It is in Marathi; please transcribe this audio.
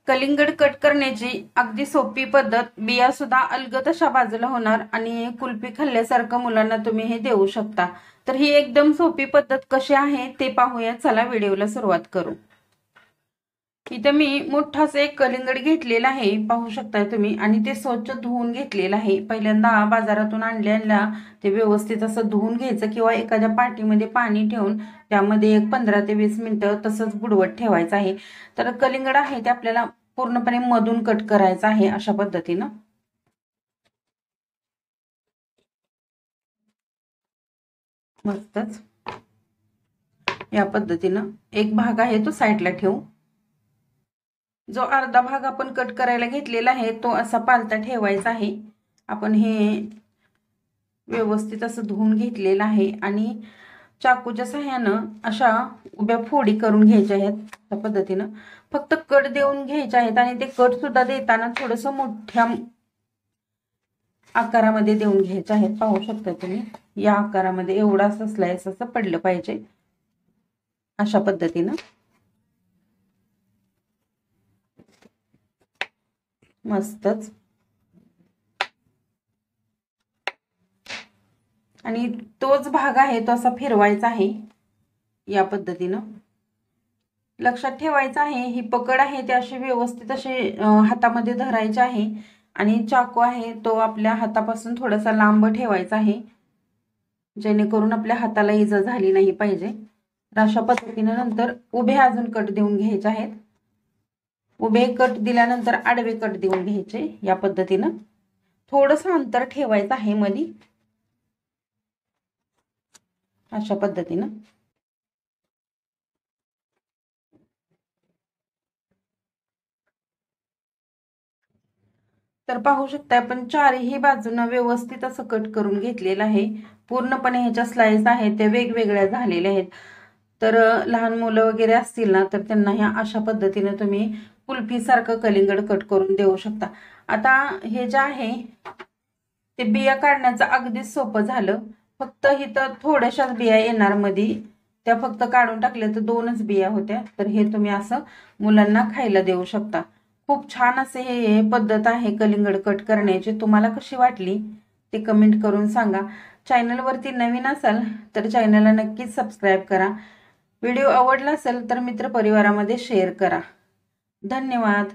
कलिंगड कट करण्याची अगदी सोपी पद्धत, बिया सुद्धा अलगद अशा बाजूला होणार आणि कुल्फी खाल्ल्यासारखं मुलांना तुम्ही हे देऊ शकता। तर ही एकदम सोपी पद्धत कशी आहे ते पाहूया, चला व्हिडिओला सुरुवात करू। इथे मी मोठाच एक कलिंगड घेतलेला आहे, पाहू शकताय तुम्ही, आणि ते स्वच्छ धुवून घेतलेलं आहे। पहिल्यांदा बाजारातून आणलेला ते व्यवस्थित असं धुवून घ्यायचं किंवा एखाद्या पाटीमध्ये पाणी ठेवून त्यामध्ये एक 15 ते 20 मिनिटं तसंच बुडवत ठेवायचं आहे। तर कलिंगड आहे ते आपल्याला पूर्णपणे मधून कट करायचं आहे अशा पद्धतीनं। मस्तच या पद्धतीनं एक भाग आहे तो साईडला ठेवू। जो अर्धा भाग आपण कट करायला घेतलेला आहे तो असा पालथा ठेवायचा आहे। आपण हे व्यवस्थित असं धुवून घेतलेलं आहे आणि चाकूच्या सहाय्यानं अशा उभ्या फोडी करून घ्यायच्या आहेत त्या पद्धतीनं। फक्त कट देऊन घ्यायचे आहेत आणि ते कट सुद्धा देताना थोडंसं मोठ्या आकारामध्ये देऊन घ्यायचे आहेत। पाहू शकता तुम्ही या आकारामध्ये एवढा स्लाइस असं पडलं पाहिजे अशा पद्धतीनं। मस्तच। आणि तोच भाग आहे तो असा फिरवायचा आहे या पद्धतीनं। लक्षात ठेवायचं आहे ही पकड आहे ते अशी व्यवस्थित असे हातामध्ये धरायचे आहे आणि चाकू आहे तो आपल्या हातापासून थोडासा लांब ठेवायचा आहे, जेणेकरून आपल्या हाताला इजा झाली नाही पाहिजे। अशा पद्धतीने नंतर उभे अजून कट देऊन घ्यायचे आहेत। उभे कट दिल्यानंतर आडवे कट देऊन घ्यायचे या पद्धतीनं। थोडंसं अंतर ठेवायचं आहे मध्ये अशा पद्धतीनं। तर पाहू शकता आपण चारही बाजूने व्यवस्थित असं कट करून घेतलेलं आहे। पूर्णपणे ह्याच्या स्लाइस आहेत ते वेगवेगळ्या झालेल्या आहेत। तर लहान मुलं वगैरे असतील ना तर त्यांना ह्या अशा पद्धतीने तुम्ही कुल्फी सारखं कलिंगड कट करून देऊ शकता। आता हे जे आहे ते बिया काढण्याचं अगदीच सोपं झालं। फक्त इथं थोड्याशाच बिया येणार मध्ये, त्या फक्त काढून टाकल्या तर 2च बिया होत्या। तर हे तुम्ही असं मुलांना खायला देऊ शकता। खूप छान असे हे पद्धत आहे कलिंगड कट करण्याची। तुम्हाला कशी वाटली ते कमेंट करून सांगा। चॅनलवरती नवीन असाल तर चॅनलला नक्कीच सबस्क्राइब करा। व्हिडिओ आवडला असेल तर मित्रपरिवारामध्ये शेअर करा। धन्यवाद।